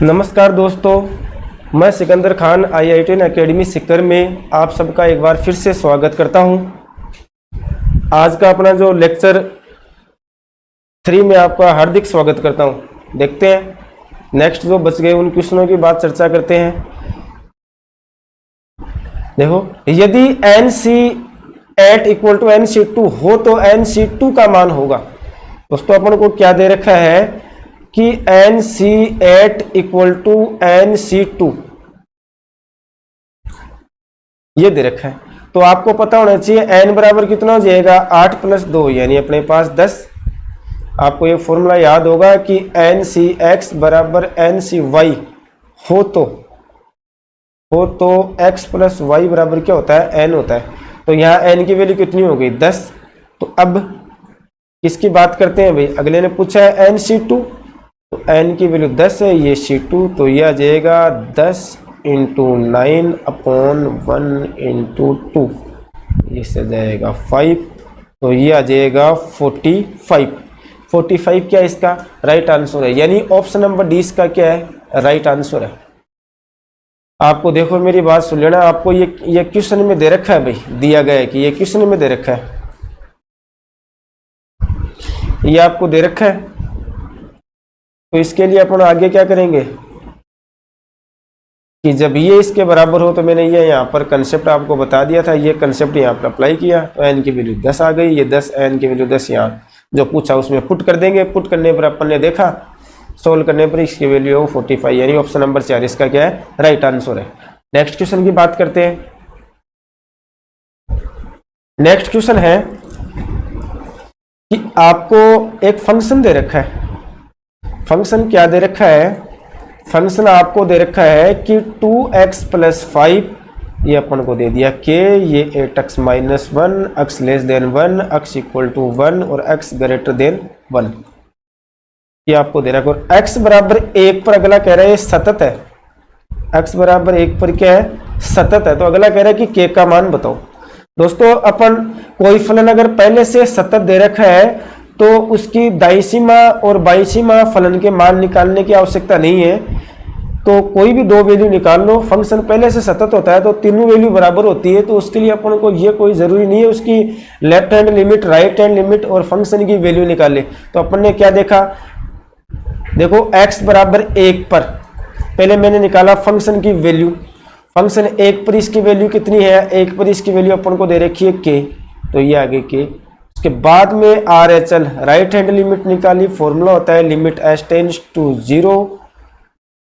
नमस्कार दोस्तों, मैं सिकंदर खान IITN अकेडमी सिक्कर में आप सबका एक बार फिर से स्वागत करता हूं। आज का अपना जो लेक्चर 3 में आपका हार्दिक स्वागत करता हूं। देखते हैं नेक्स्ट जो बच गए उन क्वेश्चनों की बात चर्चा करते हैं। देखो, यदि NC8 इक्वल टू NC2 हो तो NC2 का मान होगा। दोस्तों अपन को क्या दे रखा है कि NC8 इक्वल टू NC2 ये दे रखा है, तो आपको पता होना चाहिए n बराबर कितना हो जाएगा 8 प्लस 2 यानी अपने पास 10। आपको ये फॉर्मूला याद होगा कि NCX बराबर NCY हो तो x प्लस y बराबर क्या होता है, n होता है। तो यहाँ n की वैल्यू कितनी हो गई 10। तो अब किसकी बात करते हैं भाई, अगले ने पूछा है NC2, तो n की वैल्यू 10 है, ये C2, तो ये आ जाएगा 10 इंटू 9 अपॉन 1 इंटू 2, ये से जाएगा 5, तो ये आ जाएगा 45 क्या इसका राइट आंसर है, यानी ऑप्शन नंबर डी इसका क्या है राइट आंसर है। आपको देखो मेरी बात सुन लेना, आपको ये क्वेश्चन में दे रखा है भाई, दिया गया है कि ये क्वेश्चन में दे रखा है, ये आपको दे रखा है। तो इसके लिए अपन आगे क्या करेंगे कि जब ये इसके बराबर हो, तो मैंने ये यहाँ पर कंसेप्ट आपको बता दिया था, ये कंसेप्ट यहाँ पर अप्लाई किया तो n की वैल्यू 10 आ गई। ये 10 n की वैल्यू 10 यहाँ जो पूछा उसमें पुट कर देंगे। पुट करने पर अपन ने देखा, सोल्व करने पर इसकी वैल्यू हो 45, यानी ऑप्शन नंबर 4 इसका क्या है राइट आंसर है। नेक्स्ट क्वेश्चन की बात करते हैं। नेक्स्ट क्वेश्चन है कि आपको एक फंक्शन दे रखा है। फंक्शन क्या दे रखा है, फंक्शन आपको दे रखा है कि 2x प्लस 5, ये अपन को दे दिया k, ये 8x minus 1, x less than 1, x equal to 1 और x ग्रेटर देन 1, ये आपको दे रखा है। और x बराबर 1 पर अगला कह रहा है सतत है, x बराबर 1 पर क्या है सतत है, तो अगला कह रहा है कि k का मान बताओ। दोस्तों अपन कोई फलन अगर पहले से सतत दे रखा है तो उसकी दाईं सीमा और बाईं सीमा फलन के मान निकालने की आवश्यकता नहीं है। तो कोई भी दो वैल्यू निकाल लो, फंक्शन पहले से सतत होता है तो तीनों वैल्यू बराबर होती है, तो उसके लिए अपन को ये कोई जरूरी नहीं है उसकी left hand limit, right hand limit और फंक्शन की वैल्यू निकाले। तो अपन ने क्या देखा, देखो x बराबर 1 पर पहले मैंने निकाला फंक्शन की वैल्यू, फंक्शन 1 पर इसकी वैल्यू कितनी है, 1 पर इसकी वैल्यू अपन को दे रखी है k, तो ये आगे k। उसके बाद में RHL राइट हैंड लिमिट निकाली, फॉर्मूला होता है limit h tends to 0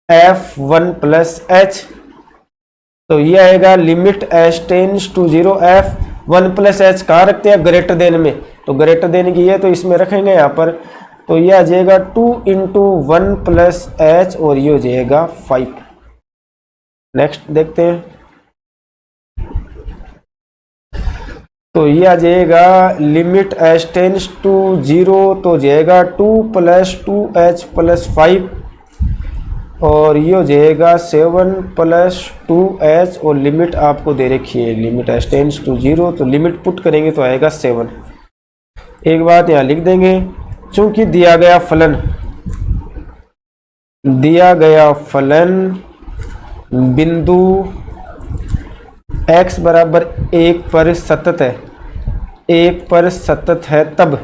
f1 plus h, तो ये आएगा limit h tends to 0 f1 plus h। कहाँ रखते हैं ग्रेटर देन में, तो ग्रेटर देन की है तो इसमें रखेंगे यहाँ पर, तो ये आ जाएगा 2 इंटू 1 प्लस h और ये हो जाएगा 5। नेक्स्ट देखते हैं, तो ये आ जाएगा लिमिट h टेंड्स टू 0, तो जाएगा 2 प्लस 2h प्लस 5 और ये हो जाएगा 7 प्लस 2h और लिमिट आपको दे रखी है लिमिट h टेंड्स टू 0, तो लिमिट पुट करेंगे तो आएगा 7। एक बात यहाँ लिख देंगे, चूंकि दिया गया फलन बिंदु x बराबर 1 पर सतत है, 1 पर सतत है, तब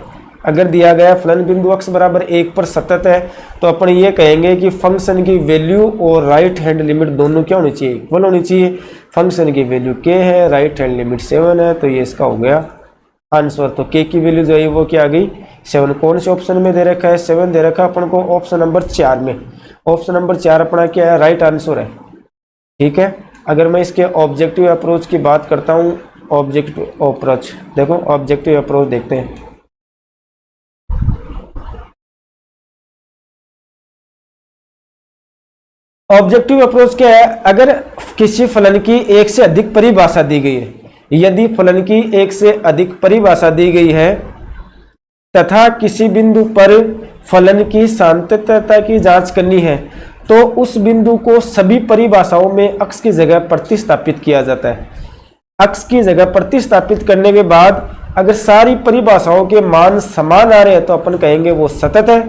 अगर दिया गया फलन बिंदु x बराबर 1 पर सतत है तो अपन ये कहेंगे कि फंक्शन की वैल्यू और राइट हैंड लिमिट दोनों क्या होनी चाहिए, इक्वल होनी चाहिए। फंक्शन की वैल्यू k है, राइट हैंड लिमिट 7 है, तो ये इसका हो गया आंसर। तो k की वैल्यू जो है वो क्या आ गई 7। कौन से ऑप्शन में दे रखा है, 7 दे रखा है अपन को ऑप्शन नंबर 4 में। ऑप्शन नंबर 4 अपना क्या है राइट आंसर है, ठीक है। अगर मैं इसके ऑब्जेक्टिव अप्रोच की बात करता हूं, ऑब्जेक्टिव अप्रोच देखो, ऑब्जेक्टिव अप्रोच देखते हैं। ऑब्जेक्टिव अप्रोच क्या है, अगर किसी फलन की एक से अधिक परिभाषा दी गई है, यदि फलन की एक से अधिक परिभाषा दी गई है तथा किसी बिंदु पर फलन की सातत्यता की जांच करनी है, तो उस बिंदु को सभी परिभाषाओं में x की जगह प्रतिस्थापित किया जाता है। x की जगह प्रतिस्थापित करने के बाद अगर सारी परिभाषाओं के मान समान आ रहे हैं तो अपन कहेंगे वो सतत है।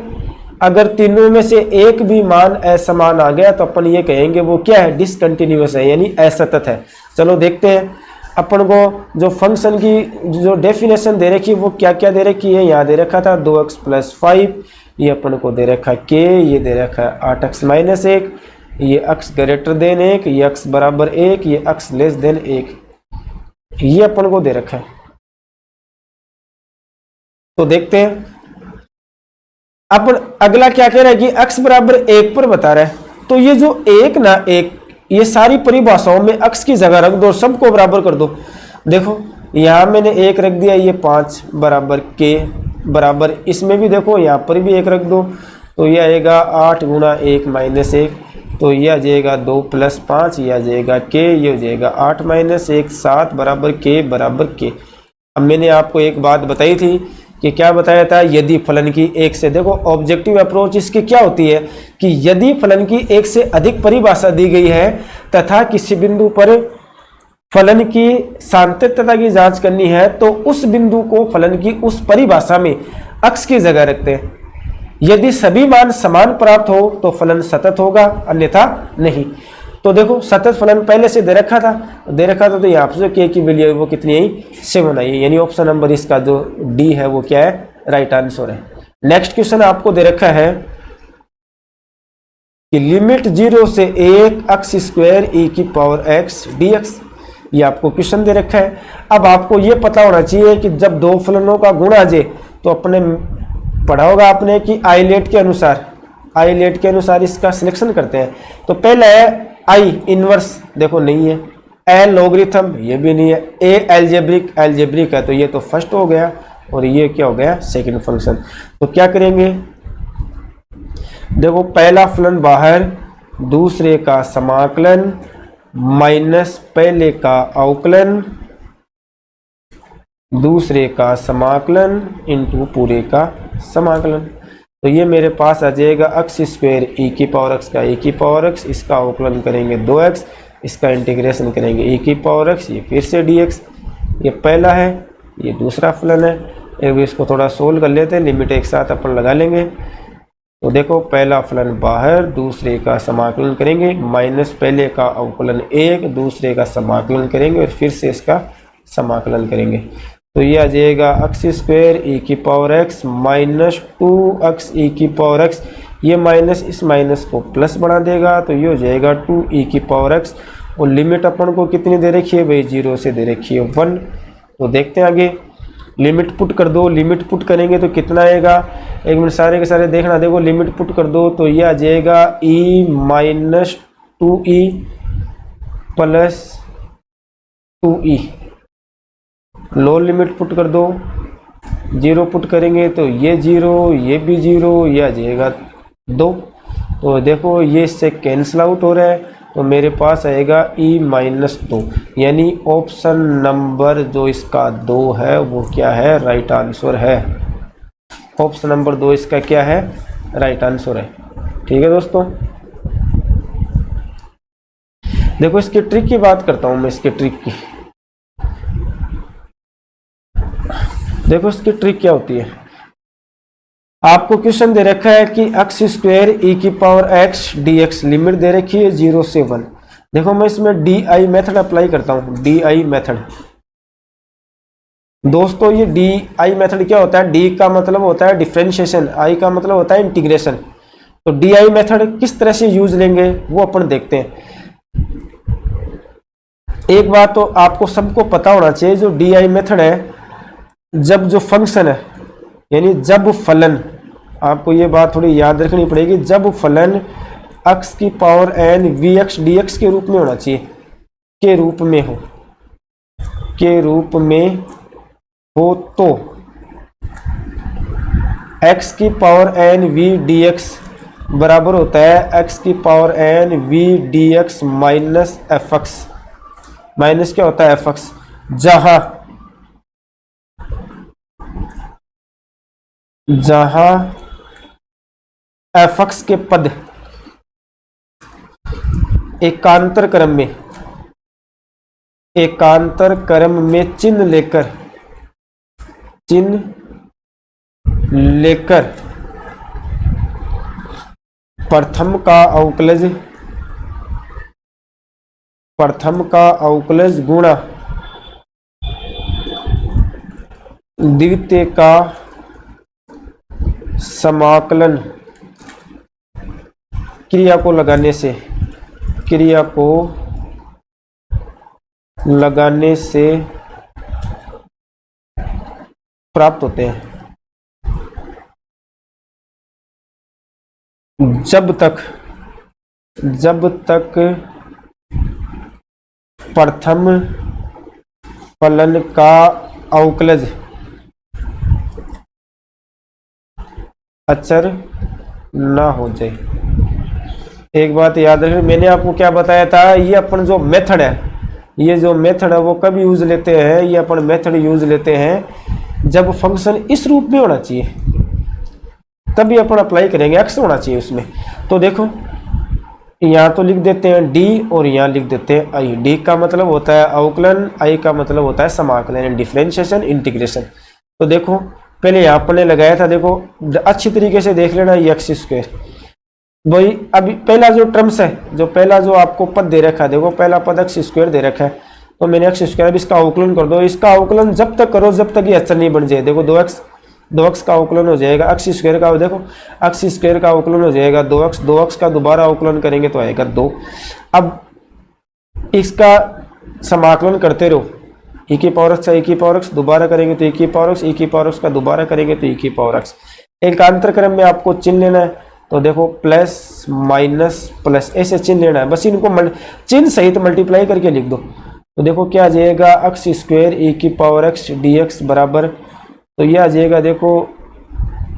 अगर तीनों में से एक भी मान असमान आ गया तो अपन ये कहेंगे वो क्या है, डिसकंटिन्यूअस है, यानी असतत है। चलो देखते हैं अपन को जो फंक्शन की जो डेफिनेशन दे रखी है वो क्या क्या दे रखी है। यहाँ दे रखा था 2x + 5, ये अपन को दे रखा है k, ये दे रखा है 8x - 1, ये x ग्रेटर देन 1, ये x बराबर 1, ये x लेस देन 1, ये अपन को दे रखा है। तो देखते हैं अपन अगला क्या कह रहा है कि x बराबर 1 पर बता रहा है, तो ये जो 1 ना 1, ये सारी परिभाषाओं में x की जगह रख दो, सबको बराबर कर दो। देखो यहां मैंने 1 रख दिया, ये 5 बराबर k बराबर, इसमें भी देखो यहाँ पर भी 1 रख दो, तो ये आएगा 8 × 1 - 1, तो ये आ जाएगा 2 + 5, ये आ जाएगा k, ये हो जाएगा 8 - 1 7 बराबर k बराबर k। अब मैंने आपको एक बात बताई थी कि क्या बताया था, यदि फलन की 1 से, देखो ऑब्जेक्टिव अप्रोच इसकी क्या होती है कि यदि फलन की 1 से अधिक परिभाषा दी गई है तथा किसी बिंदु पर फलन की सार्थकता की जांच करनी है तो उस बिंदु को फलन की उस परिभाषा में x की जगह रखते हैं। यदि सभी मान समान प्राप्त हो तो फलन सतत होगा, अन्यथा नहीं। तो देखो सतत फलन पहले से दे रखा था तो यहाँ पर जो k की वैल्यू है वो कितनी आई, 7 आई है, यानी ऑप्शन नंबर इसका जो डी है वो क्या है, राइट आंसर है। नेक्स्ट क्वेश्चन आपको दे रखा है कि लिमिट 0 से 1 x² e⁻x dx, ये आपको क्वेश्चन दे रखा है। अब आपको ये पता होना चाहिए कि जब दो फलनों का गुण आ जाए तो अपने पढ़ा होगा आपने कि आइलेट के अनुसार इसका सिलेक्शन करते हैं। तो पहला है आई इनवर्स, देखो नहीं है, ए लॉगरिथम, ये भी नहीं है, ए एल्जेब्रिक है, तो ये तो फर्स्ट हो गया और ये क्या हो गया, सेकंड फंक्शन। तो क्या करेंगे, देखो पहला फलन बाहर, दूसरे का समाकलन माइनस पहले का अवकलन, दूसरे का समाकलन इंटू पूरे का समाकलन। तो ये मेरे पास आ जाएगा x² e⁻x का e⁻x, इसका अवकलन करेंगे 2x, इसका इंटीग्रेशन करेंगे e⁻x, ये फिर से dx। ये पहला है, ये दूसरा फलन है। एक भी इसको थोड़ा सोल्व कर लेते हैं, लिमिट एक साथ अपन लगा लेंगे। तो देखो पहला फलन बाहर, दूसरे का समाकलन करेंगे माइनस पहले का अवकलन 1, दूसरे का समाकलन करेंगे और फिर से इसका समाकलन करेंगे। तो ये आ जाएगा x² e⁻x minus 2x e⁻x, ये माइनस इस माइनस को प्लस बना देगा, तो ये हो जाएगा 2 e⁻x। और लिमिट अपन को कितनी दे रखी है भाई, 0 से दे रखी है 1। तो देखते हैं आगे, लिमिट पुट कर दो, लिमिट पुट करेंगे तो कितना आएगा, एक मिनट सारे के सारे देखना। देखो लिमिट पुट कर दो तो ये आ जाएगा e minus 2e plus 2e। लो लिमिट पुट कर दो, 0 पुट करेंगे तो ये 0, ये भी 0, ये आ जाएगा 2। तो देखो ये इससे कैंसिल आउट हो रहा है, तो मेरे पास आएगा e माइनस 2, यानी ऑप्शन नंबर जो इसका 2 है वो क्या है, राइट आंसर है। ऑप्शन नंबर 2 इसका क्या है, राइट आंसर है। ठीक है दोस्तों, देखो इसकी ट्रिक की बात करता हूं मैं, इसकी ट्रिक की। देखो इसकी ट्रिक क्या होती है, आपको क्वेश्चन दे रखा है कि x² e⁻x dx, लिमिट दे रखी है 0 से 1। देखो मैं इसमें डी मेथड अप्लाई करता हूं, डी मेथड। दोस्तों ये डी मेथड क्या होता है, डी का मतलब होता है डिफरेंशिएशन, आई का मतलब होता है इंटीग्रेशन। तो डी मेथड किस तरह से यूज लेंगे वो अपन देखते हैं। एक बात तो आपको सबको पता होना चाहिए, जो डी मेथड है, जब जो फंक्शन है यानी जब फलन, आपको ये बात थोड़ी याद रखनी पड़ेगी, जब फलन x⁻n vx dx के रूप में होना चाहिए, के रूप में हो तो x⁻n v dx बराबर होता है x⁻n v dx minus fx, minus क्या होता है fx, जहां fx के पद एकांतर क्रम में चिन्ह लेकर प्रथम का अवकलज गुणा द्वितीय का समाकलन क्रिया को लगाने से प्राप्त होते हैं। जब तक प्रथम फलन का अवकलज अचर ना हो जाए। एक बात याद रखिए, मैंने आपको क्या बताया था, ये अपन जो मेथड है वो कब यूज लेते हैं, ये अपन मेथड यूज लेते हैं जब फंक्शन इस रूप में होना चाहिए, तभी अपन अप्लाई करेंगे, एक्स होना चाहिए उसमें। तो देखो यहाँ तो लिख देते हैं डी और यहाँ लिख देते हैं आई। डी का मतलब होता है अवकलन, आई का मतलब होता है समाकलन, डिफरेंशिएशन, इंटीग्रेशन। तो देखो पहले यहाँ पर लगाया था, देखो अच्छी तरीके से देख लेना, ये एक्स स्क्वायर वही। अभी पहला जो टर्म्स है, पहला जो आपको पद दे रखा है, देखो पहला पद एक्स स्क्वायर दे रखा है, तो मैंने एक्स स्क्वायर, अब इसका अवकलन कर दो। इसका अवकलन जब तक करो जब तक ये अचर नहीं बन जाए। देखो 2x का अवकलन हो जाएगा, एक्स स्क्वायर का, देखो एक्स स्क्वायर का अवकलन हो जाएगा 2x का दोबारा अवकलन करेंगे तो आएगा 2। अब इसका समाकलन करते रहो, e की पावर एक्स, e की पावर एक्स, दोबारा करेंगे तो e की पावर एक्स, e की पावर एक्स का दोबारा करेंगे तो e की पावर एक्स। एकांतर क्रम में आपको चिन्ह लेना है, तो देखो प्लस माइनस प्लस ऐसे चिन्ह लेना है, बस इनको चिन्ह सहित मल्टीप्लाई करके लिख दो। तो देखो क्या आ जाएगा, एक्स स्क्वायर e की पावर एक्स dx बराबर, तो ये आ जाएगा देखो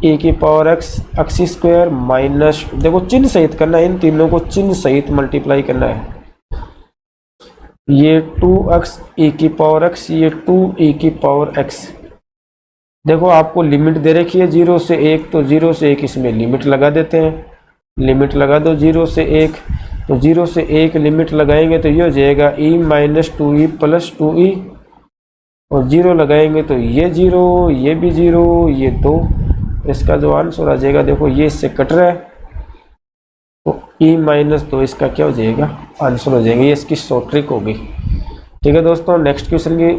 e की power x x square minus, देखो चिन्ह सहित करना है, इन तीनों को चिन्ह सहित मल्टीप्लाई करना है। ये 2x e की पावर x, ये 2e की पावर x। देखो आपको लिमिट दे रखी है 0 से 1, तो 0 से 1 इसमें लिमिट लगा देते हैं, लिमिट लगा दो 0 से 1, तो 0 से 1 लिमिट लगाएंगे तो ये हो जाएगा e minus 2e plus 2e, और 0 लगाएंगे तो ये 0, ये भी 0, ये 2, तो इसका जो आंसर आ जाएगा, देखो ये इससे कट रहा है, तो e माइनस 2 इसका क्या हो जाएगा, आंसर हो जाएगा। ये इसकी शॉर्ट ट्रिक होगी। ठीक है दोस्तों, नेक्स्ट क्वेश्चन की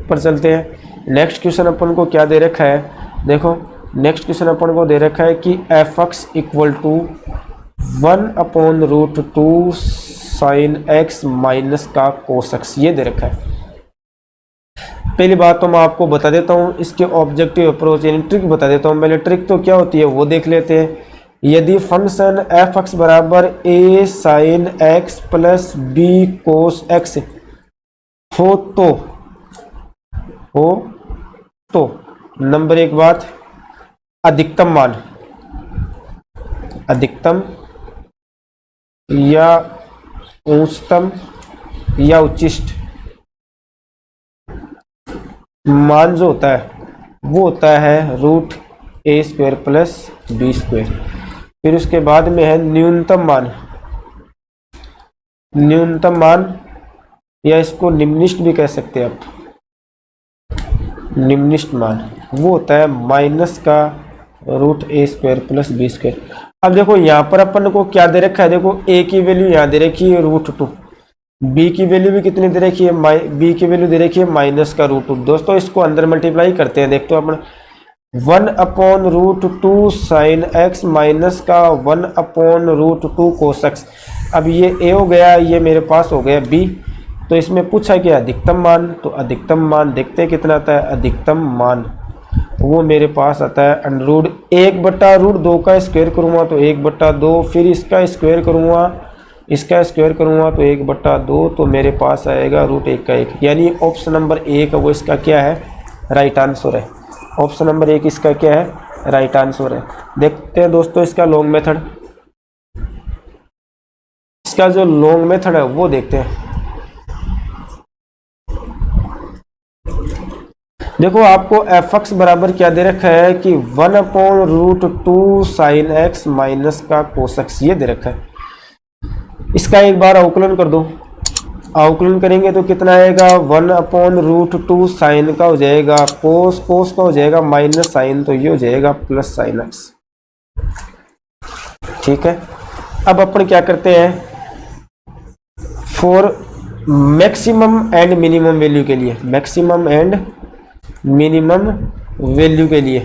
पर चलते हैं। नेक्स्ट क्वेश्चन अपन को क्या दे रखा है, देखो नेक्स्ट क्वेश्चन अपन को दे रखा है कि f(x) equal to 1/√2 sin x minus का cos x, ये दे रखा है। पहली बात तो मैं आपको बता देता हूँ इसके ऑब्जेक्टिव अप्रोच यानी ट्रिक बता देता हूँ। पहले ट्रिक तो क्या होती है वो देख लेते हैं। यदि फंक्शन f(x) बराबर a sin x plus b cos x हो तो नंबर एक बात, अधिकतम मान, अधिकतम या उच्चतम या उच्चिष्ट मान जो होता है वो होता है √a² प्लस b²। फिर उसके बाद में है न्यूनतम मान, न्यूनतम मान या इसको निम्निष्ट भी कह सकते हैं आप, निम्निष्ट मान वो होता है माइनस का √a² प्लस b²। अब देखो यहाँ पर अपन को क्या दे रखा है, देखो a की वैल्यू यहाँ दे रखी है √2, b की वैल्यू भी कितनी दे रखी है, b की वैल्यू दे रखी है माइनस का √2। दोस्तों इसको अंदर मल्टीप्लाई करते हैं, देखते हो अपन 1/√2 sin x माइनस का 1/√2 cos x। अब ये a हो गया, ये मेरे पास हो गया b, तो इसमें पूछा क्या अधिकतम मान, तो अधिकतम मान देखते हैं कितना आता है। अधिकतम मान वो मेरे पास आता है √1/√2 का स्क्वायर करूँगा तो 1/2, फिर इसका स्क्वायर करूँगा, इसका स्क्वायर करूँगा तो 1/2, तो मेरे पास आएगा √1 का 1। यानी ऑप्शन नंबर 1 वो इसका क्या है, राइट आंसर है। ऑप्शन नंबर 1 इसका क्या है, राइट आंसर है। देखते हैं दोस्तों इसका लॉन्ग मेथड, इसका जो लॉन्ग मेथड है वो देखते हैं। देखो आपको f(x) बराबर क्या दे रखा है कि 1/√2 sin x माइनस का cos x, ये दे रखा है। इसका एक बार अवकलन कर दो, अवकलन करेंगे तो कितना आएगा, 1/√2 साइन का हो जाएगा कोस, कोस का हो जाएगा माइनस साइन, तो ये हो जाएगा प्लस साइन x। ठीक है, अब अपन क्या करते हैं, for maximum and minimum value के लिए, मैक्सिमम एंड मिनिमम वैल्यू के लिए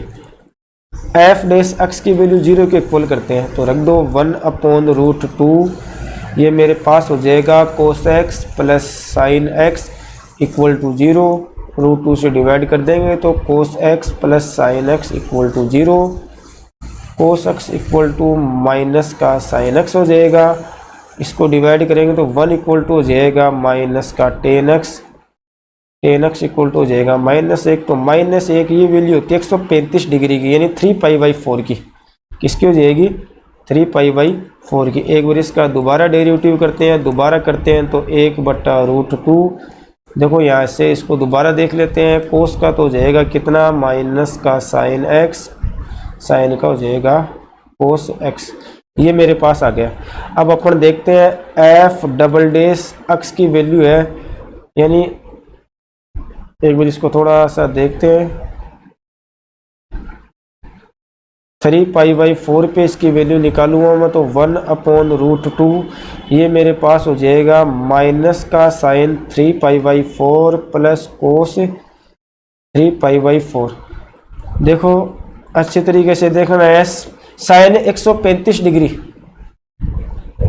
एफ डैश एक्स की वैल्यू 0 के इक्वल करते हैं। तो रख दो 1/√2, ये मेरे पास हो जाएगा cos x plus sine x equal to 0, √2 से डिवाइड कर देंगे तो cos x plus sine x equal to 0, cos x equal to minus का साइन एक्स हो जाएगा, इसको डिवाइड करेंगे तो 1 इक्वल टू हो जाएगा माइनस का टेन एक्स इक्वल टू हो जाएगा -1, तो -1 ये वैल्यू होती है 135 डिग्री की, यानी 3π/4 की। किसकी हो जाएगी? 3π/4 की। एक बार इसका दोबारा डेरिवेटिव करते हैं, तो 1/√2, देखो यहाँ से इसको दोबारा देख लेते हैं, कोस का तो हो जाएगा कितना, माइनस का साइन एक्स, साइन का हो जाएगा कोस एक्स, ये मेरे पास आ गया। अब अपन देखते हैं एफ डबल डैश एक्स की वैल्यू है, यानी एक बार इसको थोड़ा सा देखते हैं, 3π/4 पे इसकी वैल्यू निकालूंगा मैं तो 1/√2, ये मेरे पास हो जाएगा माइनस का साइन 3π/4 प्लस कोस 3π/4। देखो अच्छे तरीके से देखना है, साइन 135 डिग्री,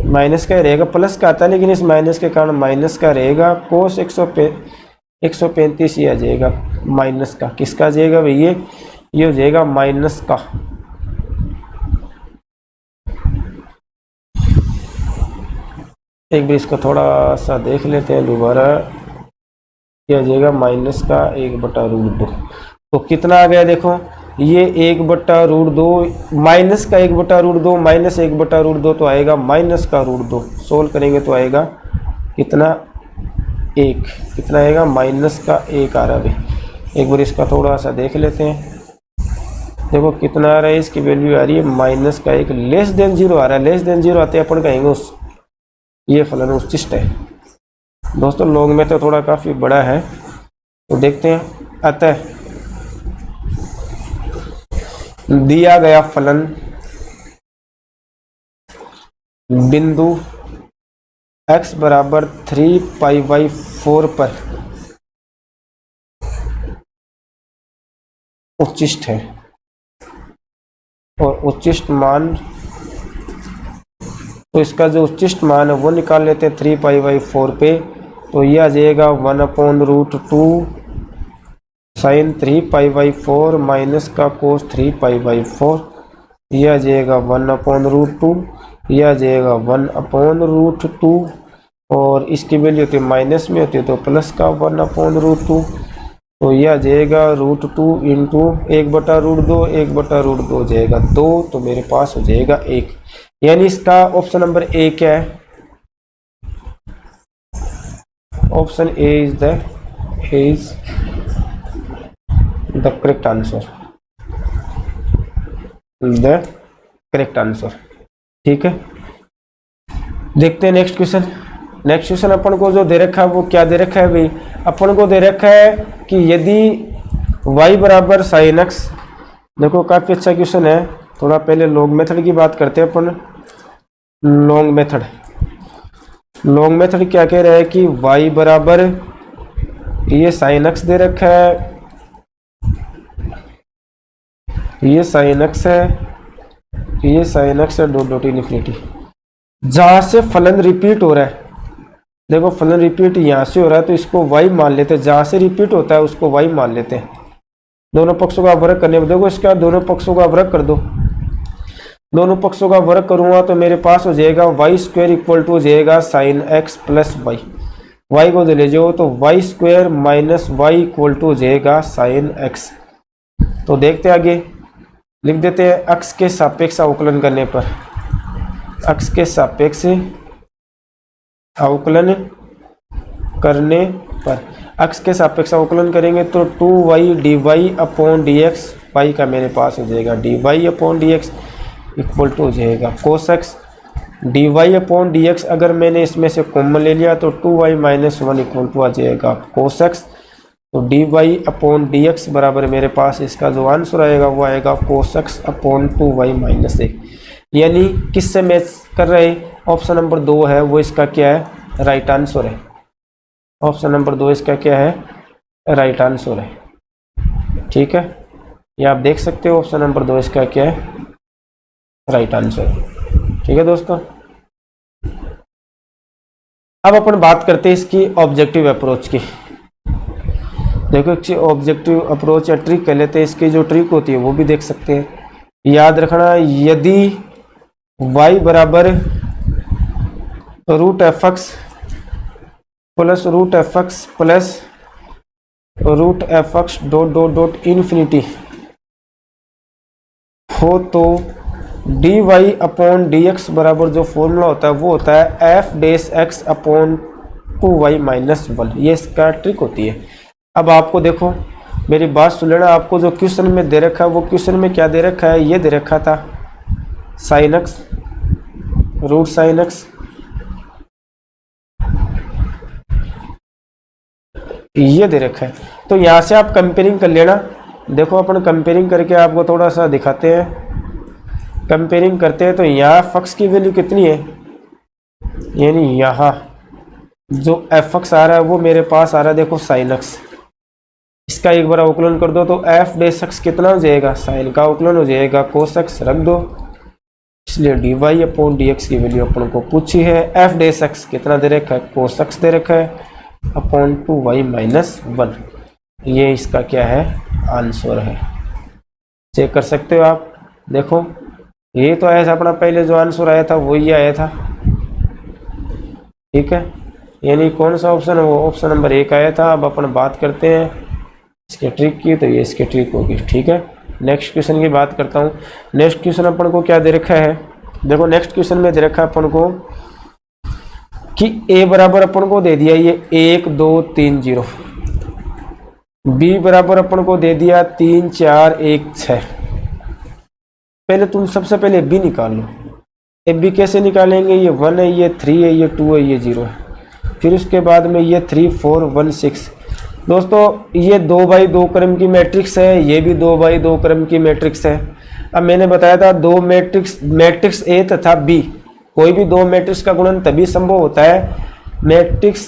माइनस का रहेगा, प्लस का आता है लेकिन इस माइनस के कारण माइनस का रहेगा, कोस 135 ही आ जाएगा माइनस का, किसका आ जाएगा भैया, ये हो जाएगा माइनस का। एक भी इसको थोड़ा सा देख लेते हैं दोबारा, ये आ जाएगा माइनस का 1/√2, तो कितना आ गया देखो, ये 1/√2 माइनस का 1/√2 माइनस 1/√2 तो आएगा माइनस का √2, सोल्व करेंगे तो आएगा कितना, 1, कितना आएगा, माइनस का 1 आ रहा है। एक बार इसका थोड़ा सा देख लेते हैं, देखो कितना आ रहा है, इसकी वैल्यू आ रही है माइनस का 1, लेस देन 0 आ रहा है, लेस देन 0 आते हैं अपन कहेंगे उस ये फलन उच्चिष्ट है। दोस्तों लॉग में तो थोड़ा काफ़ी बड़ा है, तो देखते हैं। अतः दिया गया फलन बिंदु x बराबर 3π/4 पर उच्चिष्ट है, और उच्चिष्ट मान, तो इसका जो उच्चिष्ट मान है वो निकाल लेते हैं 3π/4 पे, तो यह आ जाएगा 1/√2 साइन 3π/4 माइनस का कोस 3π/4, यह आ जाएगा 1/√2, यह आ जाएगा 1/√2, और इसकी वैल्यू होती है माइनस में होती है तो प्लस का 1/√2, तो यह आ जाएगा √2 इंटू 1/√2, 1/√2 हो जाएगा 2, तो मेरे पास हो जाएगा 1, यानी इसका ऑप्शन नंबर ए क्या है, option A is the correct answer, the correct answer. ठीक है, देखते हैं नेक्स्ट क्वेश्चन। नेक्स्ट क्वेश्चन अपन को जो दे रखा है वो क्या दे रखा है भाई, अपन को दे रखा है कि यदि y बराबर साइन एक्स, देखो काफी अच्छा क्वेश्चन है। थोड़ा पहले लॉग मेथड की बात करते हैं अपन। लॉन्ग मेथड क्या कह रहा है कि y बराबर ये साइन एक्स दे रखा है, ये साइन एक्स है, ये साइन एक्स है, डॉट इनफिनिटी, जहां से फलन रिपीट हो रहा है। देखो फलन रिपीट यहां से हो रहा है तो इसको y मान लेते हैं, जहां से रिपीट होता है उसको y मान लेते हैं। दोनों पक्षों का वर्ग करने में, देखो इसका दोनों पक्षों का वर्ग कर दो, दोनों पक्षों का वर्ग करूंगा तो मेरे पास हो जाएगा y² इक्वल टू हो जाएगा sine x plus y, y को ले जाओ तो y² minus Y equal to हो जाएगा साइन एक्स। तो देखते आगे, लिख देते हैं अक्ष के सापेक्ष अवकलन करने पर, अक्ष के सापेक्ष अवकलन करने पर, अक्ष के सापेक्ष अवकलन करेंगे तो 2y dy upon dx, y का मेरे पास हो जाएगा dy upon dx equal to हो जाएगा cos x, dy upon dx अगर मैंने इसमें से कॉमन ले लिया तो 2y माइनस 1 इक्वल टू आ जाएगा कोस एक्स। तो dy अपॉन dx बराबर मेरे पास इसका जो आंसर आएगा वो आएगा cos x upon 2y minus 1। यानी किससे मैच कर रहे हैं? ऑप्शन नंबर 2 है वो इसका क्या है? राइट आंसर है। ऑप्शन नंबर 2 इसका क्या है? राइट आंसर है। ठीक है, ये आप देख सकते हो ऑप्शन नंबर 2 इसका क्या है? Right answer. ठीक है दोस्तों, अब अपन बात करते हैं इसकी ऑब्जेक्टिव अप्रोच की। देखो ऑब्जेक्टिव अप्रोच या ट्रिक कह लेते हैं, इसकी जो ट्रिक होती है वो भी देख सकते हैं। याद रखना, यदि y बराबर root f x plus root f x plus root f x dot dot dot infinity हो तो d y upon d x बराबर जो फॉर्मूला होता है वो होता है f dash x upon 2y minus 1। ये इसका ट्रिक होती है। अब आपको देखो, मेरी बात सुन लेना, आपको जो क्वेश्चन में दे रखा है वो क्वेश्चन में क्या दे रखा है? ये दे रखा था sine x root sine x, ये दे रखा है। तो यहाँ से आप कंपेयरिंग कर लेना। देखो अपन कंपेयरिंग करके आपको थोड़ा सा दिखाते हैं। कंपेयरिंग करते हैं तो यहाँ फक्स की वैल्यू कितनी है? यानी यहाँ जो एफ एक्स आ रहा है वो मेरे पास आ रहा है, देखो साइन एक्स। इसका एक बार अवकलन कर दो तो एफ डेस एक्स कितना हो जाएगा? साइन का अवकलन हो जाएगा, कोस एक्स रख दो। इसलिए d y upon d x की वैल्यू अपन को पूछी है। एफ डेस एक्स कितना दे रखा है? कोस एक्स दे रखा है अपॉन 2y माइनस 1। ये इसका क्या है? आंसर है। चेक कर सकते हो आप। देखो ये तो ऐसा अपना पहले जो आंसर आया था वही आया था। ठीक है, यानी कौन सा ऑप्शन है? वो ऑप्शन नंबर 1 आया था। अब अपन बात करते हैं इसके ट्रिक की, तो ये इसकी ट्रिक होगी। ठीक है, नेक्स्ट क्वेश्चन की बात करता हूँ। नेक्स्ट क्वेश्चन अपन को क्या दे रखा है? देखो नेक्स्ट क्वेश्चन में दे रखा है अपन को कि a बराबर अपन को दे दिया ये 1 2 3 0, b बराबर अपन को दे दिया 3 4 1 6। पहले तुम सबसे पहले b निकाल लो। अब b कैसे निकालेंगे? ये 1 है, ये 3 है, ये 2 है, ये 0 है। फिर उसके बाद में ये 3 4 1 6। दोस्तों ये 2x2 क्रम की मैट्रिक्स है, ये भी 2x2 क्रम की मैट्रिक्स है। अब मैंने बताया था दो मैट्रिक्स A तथा B, कोई भी दो मैट्रिक्स का गुणन तभी संभव होता है मैट्रिक्स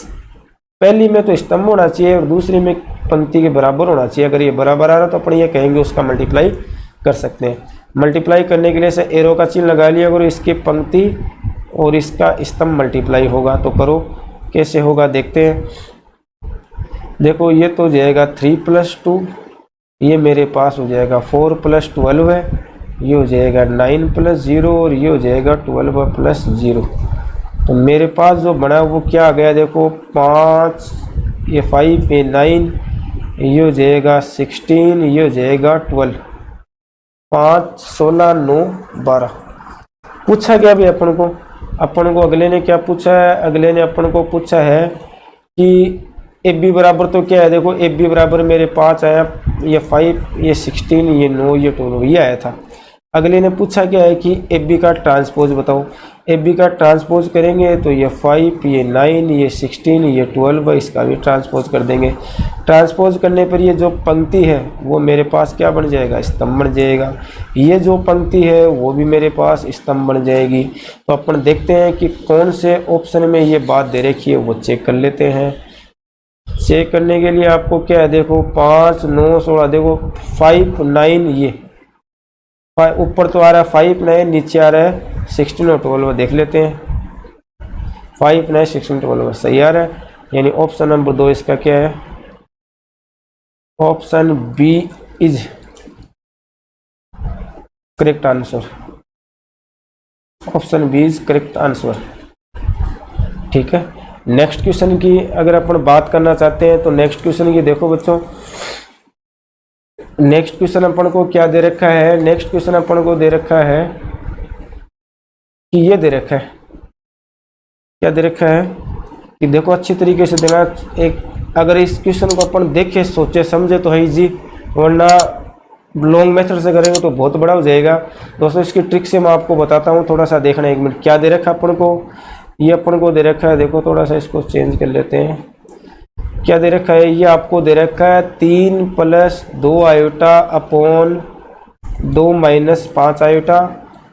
पहली में तो स्तंभ होना चाहिए और दूसरी में पंक्ति के बराबर होना चाहिए। अगर ये बराबर आ रहा तो अपन ये कहेंगे उसका मल्टीप्लाई कर सकते हैं। मल्टीप्लाई करने के लिए से एरो का चिन्ह लगा लिया करो, इसकी पंक्ति और इसका स्तंभ मल्टीप्लाई होगा। तो करो, कैसे होगा देखते हैं। देखो ये तो हो जाएगा 3 + 2, ये मेरे पास हो जाएगा 4 + 12 है, ये हो जाएगा 9 + 0 और ये हो जाएगा 12 + 0। तो मेरे पास जो बना वो क्या आ गया? देखो 5, ये 5, ये 9, ये हो जाएगा 16, ये हो जाएगा 12। 5 16 9 12। पूछा क्या भाई अपन को अगले ने क्या पूछा है? अगले ने अपन को पूछा है कि ए बी बराबर तो क्या है? देखो ए बी बराबर मेरे 5 आया, ये 5, ये 16, ये 9, ये 12, ये आया था। अगले ने पूछा क्या है कि ए बी का ट्रांसपोज बताओ। ए बी का ट्रांसपोज करेंगे तो ये 5, ये 9, ये 16, ये 12, इसका भी ट्रांसपोज कर देंगे। ट्रांसपोज करने पर ये जो पंक्ति है वो मेरे पास क्या बन जाएगा? स्तंभ बन जाएगा। ये जो पंक्ति है वो भी मेरे पास स्तंभ बन जाएगी। तो अपन देखते हैं कि कौन से ऑप्शन में ये बात दे रखी है, वो चेक कर लेते हैं। चेक करने के लिए आपको क्या है? देखो 5 9 16, देखो 5 9, ये ऊपर तो आ रहा है 5 9, नीचे आ रहा है 16 और 12। देख लेते हैं 5 9 16 12 सही आ रहा है, यानी ऑप्शन नंबर 2 इसका क्या है? Option B is correct answer. Option B is correct answer. ठीक है, नेक्स्ट क्वेश्चन की अगर अपन बात करना चाहते हैं तो नेक्स्ट क्वेश्चन की देखो बच्चों, नेक्स्ट क्वेश्चन अपन को क्या दे रखा है? नेक्स्ट क्वेश्चन अपन को दे रखा है कि ये दे रखा है, क्या दे रखा है कि देखो अच्छी तरीके से देना। एक अगर इस क्वेश्चन को अपन देखे सोचे समझे तो है इजी, वरना लॉन्ग मेथड से करेंगे तो बहुत बड़ा हो जाएगा। दोस्तों इसकी ट्रिक से मैं आपको बताता हूँ, थोड़ा सा देखना। 1 मिनट, क्या दे रखा है अपन को? ये अपन को दे रखा है, देखो थोड़ा सा इसको चेंज कर लेते हैं। क्या दे रखा है? ये आपको दे रखा है 3 + 2 आयोटा अपॉन 2 - 5 आयोटा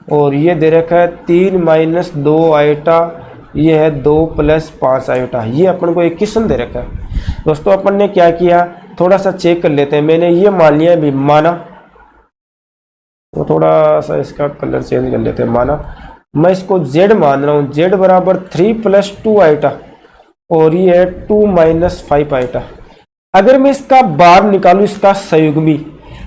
और ये दे रखा है 3 माइनस 2 आयोटा, ये है 2 प्लस 5 आयोटा। ये अपन को एक क्वेश्चन दे रखा है। दोस्तों अपन ने क्या किया, थोड़ा सा चेक कर लेते हैं। मैंने ये मान लिया भी माना, तो थोड़ा सा इसका कलर चेंज कर लेते हैं। माना मैं इसको z मान रहा हूँ, z बराबर 3 प्लस 2 आयोटा और ये है 2 माइनस 5 आयोटा। अगर मैं इसका बार निकालूं, इसका संयुग्मी,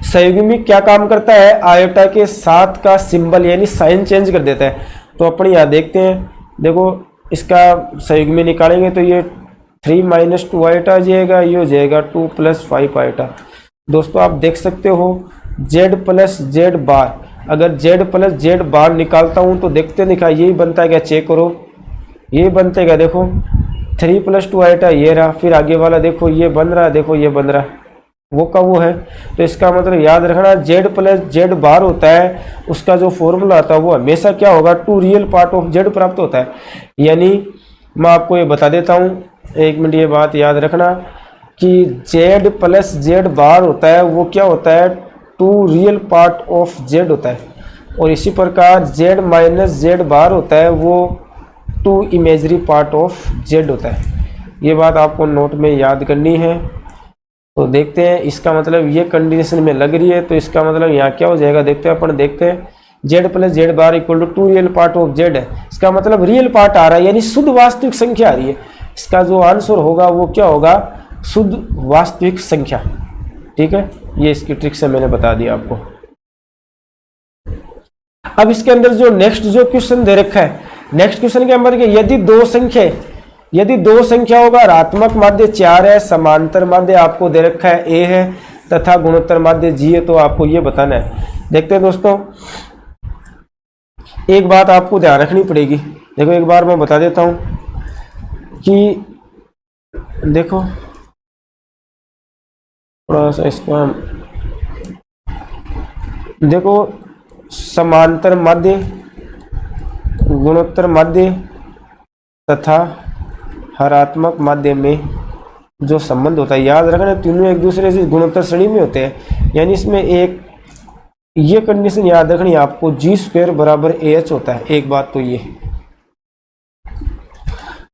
संयुग्मी क्या काम करता है, आयोटा के साथ का सिंबल यानी साइन चेंज कर देता है। तो अपन यहाँ देखते हैं, देखो इसका संयुग्मी निकालेंगे तो ये 3 माइनस 2 आयोटा जाएगा, ये हो जाएगा 2 प्लस 5 आयोटा। दोस्तों आप देख सकते हो z प्लस जेड बार, अगर z प्लस जेड बार निकालता हूँ तो देखते दिखा यही बनता है क्या, चेक करो यही बनता है क्या। देखो 3 प्लस 2 आयोटा ये रहा, फिर आगे वाला देखो ये बन रहा है, देखो ये बन रहा है, वो का वो है। तो इसका मतलब याद रखना z प्लस जेड बार होता है, उसका जो फॉर्मूला आता है वो हमेशा क्या होगा, 2 रियल पार्ट ऑफ z प्राप्त होता है। यानी मैं आपको ये बता देता हूँ, 1 मिनट ये बात याद रखना कि z प्लस जेड बार होता है वो क्या होता है, 2 रियल पार्ट ऑफ z होता है। और इसी प्रकार z माइनस जेड बार होता है वो 2 इमेजरी पार्ट ऑफ z होता है। ये बात आपको नोट में याद करनी है। तो देखते हैं, इसका मतलब ये कंडीशन में लग रही है, तो इसका मतलब यहाँ क्या हो जाएगा, देखते हैं अपन, देखते हैं z plus z bar equal to 2 real part of z है। इसका मतलब रियल पार्ट आ रहा है यानी शुद्ध वास्तविक संख्या आ रही है। इसका जो आंसर होगा वो क्या होगा, शुद्ध वास्तविक संख्या। ठीक है, ये इसकी ट्रिक से मैंने बता दिया आपको। अब इसके अंदर जो नेक्स्ट जो क्वेश्चन दे रखा है, नेक्स्ट क्वेश्चन के अंदर यदि दो संख्या होगा, ऋणात्मक माध्य 4 है, समांतर माध्य आपको दे रखा है a है तथा गुणोत्तर माध्य g है, तो आपको ये बताना है। देखते हैं दोस्तों, एक बात आपको ध्यान रखनी पड़ेगी। देखो एक बार मैं बता देता हूं कि देखो थोड़ा सा इसका देखो, समांतर माध्य, गुणोत्तर माध्य तथा हरात्मक माध्य में जो संबंध होता है, याद रखना तीनों एक दूसरे से गुणोत्तर श्रेणी में होते हैं। यानी इसमें एक ये कंडीशन याद रखनी आपको, जी स्क्वायर बराबर AH होता है, एक बात तो ये।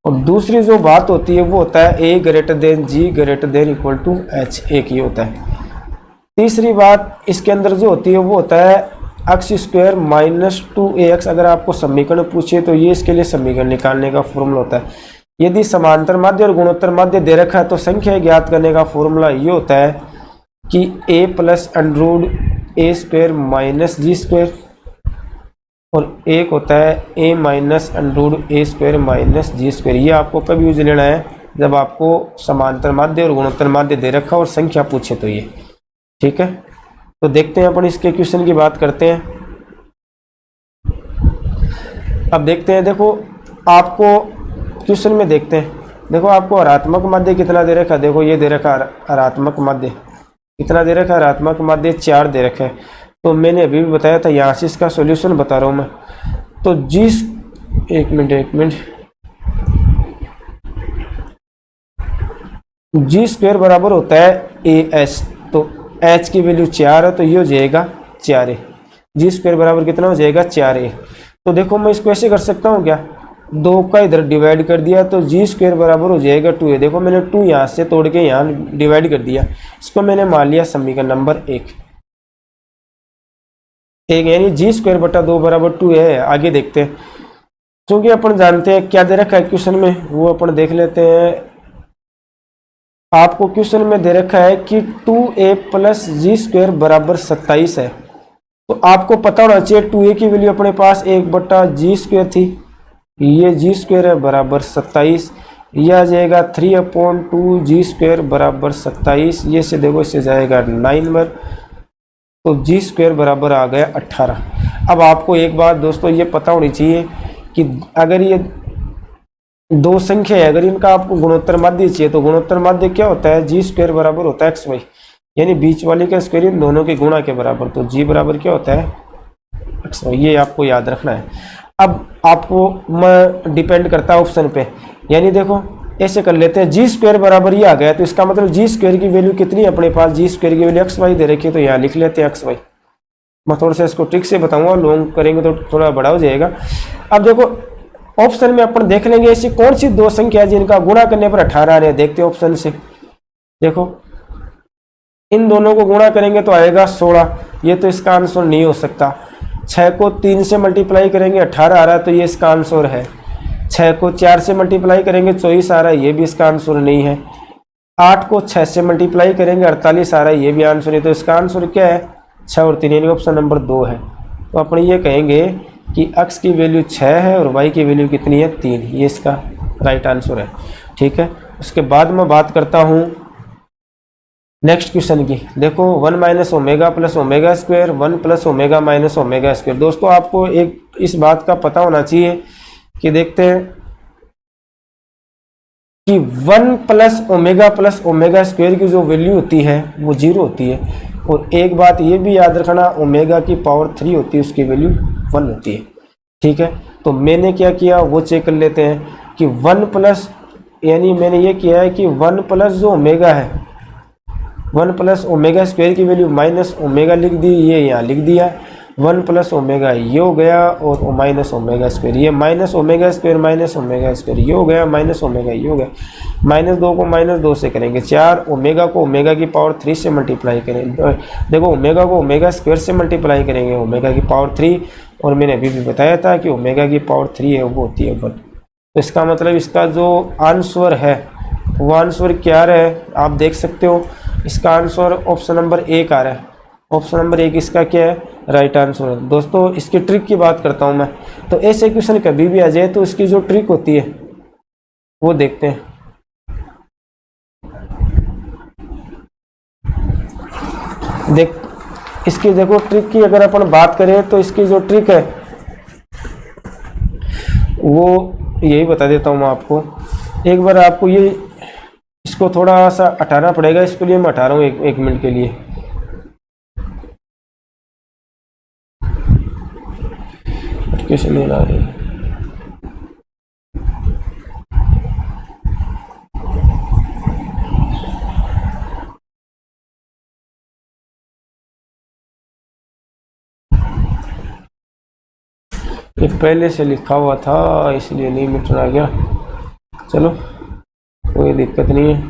और दूसरी जो बात होती है वो होता है A greater than G greater than equal to H, एक ये होता है। तीसरी बात इसके अंदर जो होती है वो होता है x स्क्वायर माइनस 2AX। अगर आपको समीकरण पूछे तो ये इसके लिए समीकरण निकालने का फॉर्मूला होता है। यदि समांतर माध्य और गुणोत्तर माध्य दे रखा है तो संख्या ज्ञात करने का फॉर्मूला ये होता है कि a plus under a square minus G square, और एक होता है a minus under a square minus G square. ये आपको कब यूज लेना है, जब आपको समांतर माध्य और गुणोत्तर माध्य दे रखा और संख्या पूछे तो ये। ठीक है, तो देखते हैं अपन इसके क्वेश्चन की बात करते हैं। अब देखते हैं, देखो आपको क्वेश्चन में देखते हैं, देखो आपको ऋणात्मक माध्य कितना दे रखा है, देखो ये दे रखा है ऋणात्मक माध्य कितना दे रखा है, ऋणात्मक माध्य 4 दे रखा है। तो मैंने अभी भी बताया था, यहाँ से इसका सॉल्यूशन बता रहा हूँ मैं। तो एक मिनट जी स्क्वायर बराबर होता है AH, तो H की वैल्यू 4 है तो ये हो जाएगा 4A। जी स्क्वायर बराबर कितना हो जाएगा 4A। तो देखो मैं इसको ऐसे कर सकता हूँ क्या, 2 का इधर डिवाइड कर दिया तो जी स्क्वायर बराबर हो जाएगा 2A। देखो मैंने 2 यहाँ से तोड़ के यहाँ डिवाइड कर दिया, इसको मैंने मान लिया समीकरण नंबर 1 यानी जी स्क्वायर बटा 2 बराबर 2A है। आगे देखते हैं, क्योंकि अपन जानते हैं क्या दे रखा है क्वेश्चन में, वो अपन देख लेते हैं। आपको क्वेश्चन में दे रखा है कि 2A प्लस जी स्क्वायर बराबर 27 है। तो आपको पता होना चाहिए 2A की वैल्यू अपने पास 1 बटा जी स्क्वायर थी, ये जी स्क्वायर है बराबर 27, यह आ जाएगा 3/2 जी स्क्वायर बराबर 27। ये से देखो इससे जाएगा 9 बार, तो जी स्क्वायर बराबर आ गया 18। अब आपको एक बात दोस्तों ये पता होनी चाहिए कि अगर ये दो संख्या है, अगर इनका आपको गुणोत्तर माध्य चाहिए तो गुणोत्तर माध्य क्या होता है, जी स्क्वायर बराबर होता है XY, यानी बीच वाले का स्क्वायर इन दोनों के गुणा के बराबर। तो जी बराबर क्या होता है XY, ये आपको याद रखना है। अब आपको मैं डिपेंड करता है ऑप्शन पे, यानी देखो ऐसे कर लेते हैं, जी स्क्वायर बराबर ये आ गया, तो इसका मतलब जी स्क्वायर की वैल्यू कितनी है अपने पास, जी स्क्वायर की वैल्यू XY दे रखी है, तो यहाँ लिख लेते हैं XY। मैं थोड़ा सा इसको ट्रिक से बताऊंगा, लॉन्ग करेंगे तो थोड़ा बड़ा हो जाएगा। अब देखो ऑप्शन में अपन देख लेंगे ऐसी कौन सी दो संख्या जिनका गुणा करने पर 18 आ रहे हैं। देखते हैं ऑप्शन से। देखो इन दोनों को गुणा करेंगे तो आएगा 16, ये तो इसका आंसर नहीं हो सकता। 6 को 3 से मल्टीप्लाई करेंगे 18 आ रहा है, तो ये इसका आंसर है। 6 को 4 से मल्टीप्लाई करेंगे 24 आ रहा है, ये भी इसका आंसर नहीं है। 8 को 6 से मल्टीप्लाई करेंगे 48 आ रहा है, ये भी आंसर नहीं। तो इसका आंसर क्या है? 6 और 3, यानी ऑप्शन नंबर 2 है। तो अपन ये कहेंगे कि x की वैल्यू 6 है और y की वैल्यू कितनी है? 3। ये इसका राइट आंसर है। ठीक है, उसके बाद मैं बात करता हूँ नेक्स्ट क्वेश्चन की। देखो 1 minus omega plus omega square, 1 plus omega minus omega square. दोस्तों आपको एक इस बात का पता होना चाहिए कि देखते हैं कि 1 प्लस ओमेगा स्क्वायर की जो वैल्यू होती है वो 0 होती है। और एक बात ये भी याद रखना, ओमेगा की पावर 3 होती है, उसकी वैल्यू 1 होती है। ठीक है, तो मैंने क्या किया वो चेक कर लेते हैं कि 1 प्लस, यानी मैंने ये किया है कि 1 प्लस जो ओमेगा है, 1 प्लस ओमेगा स्क्वायर की वैल्यू माइनस ओमेगा लिख दी, ये यहाँ लिख दिया। 1 प्लस ओमेगा ये हो गया और माइनस ओमेगा स्क्वायर, ये minus omega square minus omega square ये हो गया, माइनस ओमेगा ये हो गया। -2 को -2 से करेंगे 4, ओमेगा को ओमेगा की पावर 3 से मल्टीप्लाई करेंगे। देखो ओमेगा को ओमेगा स्क्वायर से मल्टीप्लाई करेंगे, ओमेगा की पावर 3, और मैंने अभी भी बताया था कि ओमेगा की पावर 3 है वो होती है 1। तो इसका मतलब इसका जो आंसर है वो आंसर क्या है आप देख सकते हो। इसका आंसर ऑप्शन नंबर 1 आ रहा है। ऑप्शन नंबर 1 इसका क्या है? राइट आंसर है। दोस्तों इसकी ट्रिक की बात करता हूं मैं, तो ऐसे क्वेश्चन कभी भी आ जाए तो इसकी जो ट्रिक होती है वो देखते हैं। इसकी देखो ट्रिक की अगर अपन बात करें तो इसकी जो ट्रिक है वो यही बता देता हूं मैं आपको। एक बार आपको ये इसको थोड़ा सा हटाना पड़ेगा, इसके लिए मैं हटा रहा हूँ एक मिनट के लिए। कैसे नहीं ला रही? ये पहले से लिखा हुआ था इसलिए नहीं मिटना गया। चलो कोई दिक्कत नहीं है।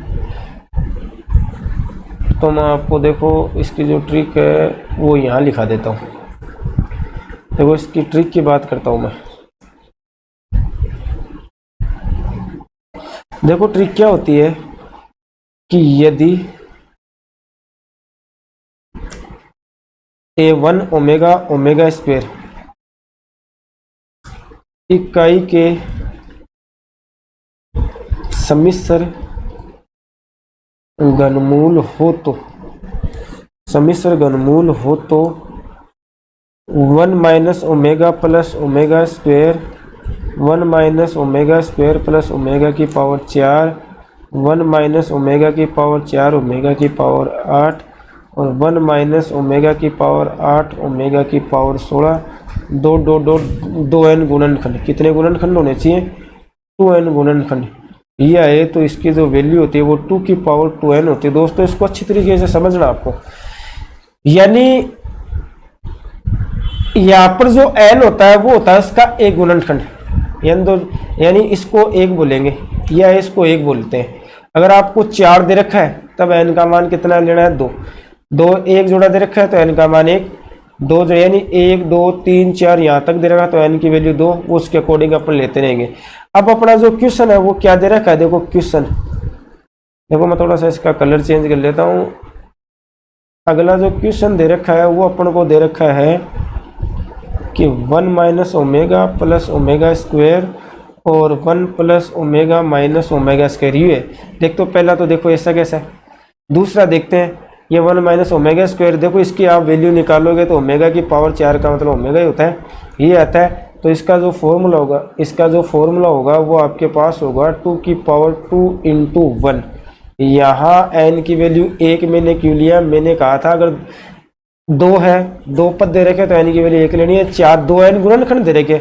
तो मैं आपको देखो इसकी जो ट्रिक है वो यहाँ लिखा देता हूँ। देखो इसकी ट्रिक की बात करता हूँ मैं। देखो ट्रिक क्या होती है कि यदि A1 ओमेगा ओमेगा स्क्वायर इकाई के सम्मिश्र घनमूल हो तो, सम्मिश्र घनमूल हो तो 1 minus omega plus omega square, 1 minus omega square plus omega की पावर 4, 1 माइनस ओमेगा की पावर 4 ओमेगा की पावर 8 और 1 माइनस ओमेगा की पावर 8 ओमेगा की पावर 16, 2n गुणनखंड। कितने गुणनखंड होने चाहिए? 2n गुणनखंड। ये आए तो इसकी जो वैल्यू होती है वो 2 की पावर 2n होती है। दोस्तों इसको अच्छी तरीके से समझना आपको, यानी यहाँ पर जो n होता है वो होता है इसका एक गुणनखंड, यानी इसको 1 बोलेंगे या इसको 1 बोलते हैं। अगर आपको 4 दे रखा है तब n का मान कितना लेना है? 2। 1 जोड़ा दे रखा है तो n का मान 1, 2 जो यानी 1 2 3 4 यहाँ तक दे रखा है तो n की वैल्यू 2, वो उसके अकॉर्डिंग अपन लेते रहेंगे। अब अपना जो क्वेश्चन है वो क्या दे रखा है? देखो क्वेश्चन, देखो मैं थोड़ा सा इसका कलर चेंज कर लेता हूँ। अगला जो क्वेश्चन दे रखा है वो अपन को दे रखा है कि 1 minus omega plus omega square और 1 plus omega minus omega square. ये देख तो पहला तो देखो ऐसा कैसा है। दूसरा देखते हैं ये 1 माइनस ओमेगा स्क्वायर, देखो इसकी आप वैल्यू निकालोगे तो ओमेगा की पावर 4 का मतलब ओमेगा ही होता है, ये आता है। तो इसका जो फॉर्मूला होगा वो आपके पास होगा 2 की पावर 2 इंटू 1। यहाँ n की वैल्यू 1 मैंने क्यों लिया? मैंने कहा था अगर 2 है, 2 पद दे रखे तो n की वैल्यू 1 लेनी है। 4 2n गुणनखंड दे रखे,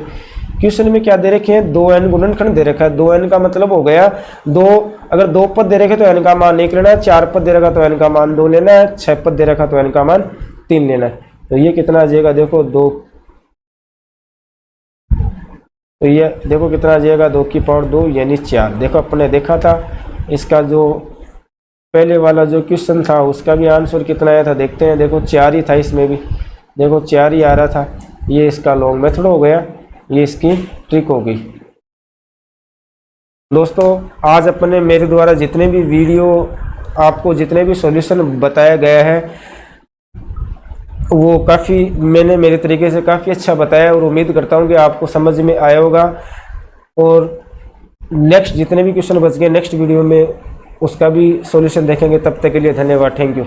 क्वेश्चन में क्या दे रखे हैं? 2n गुणनखंड दे रखा है। 2n का मतलब हो गया 2, अगर 2 पद दे रखे तो n का मान 1 लेना है, 4 पद दे रखा तो n का मान 2 लेना है, 6 पद दे रखा तो n का मान 3 लेना है। तो ये कितना आ जाएगा, देखो 2, तो ये देखो कितना आ जाएगा 2 की पावर 2 यानी 4। देखो अपने देखा था इसका जो पहले वाला जो क्वेश्चन था उसका भी आंसर कितना आया था, देखते हैं। देखो 4 ही था, इसमें भी देखो 4 ही आ रहा था। ये इसका लॉन्ग मेथड हो गया, ये इसकी ट्रिक हो गई। दोस्तों आज अपने मेरे द्वारा जितने भी वीडियो आपको जितने भी सॉल्यूशन बताया गया है वो काफ़ी मैंने मेरे तरीके से काफ़ी अच्छा बताया और उम्मीद करता हूँ कि आपको समझ में आया होगा। और नेक्स्ट जितने भी क्वेश्चन बच गए नेक्स्ट वीडियो में उसका भी सॉल्यूशन देखेंगे। तब तक के लिए धन्यवाद, थैंक यू।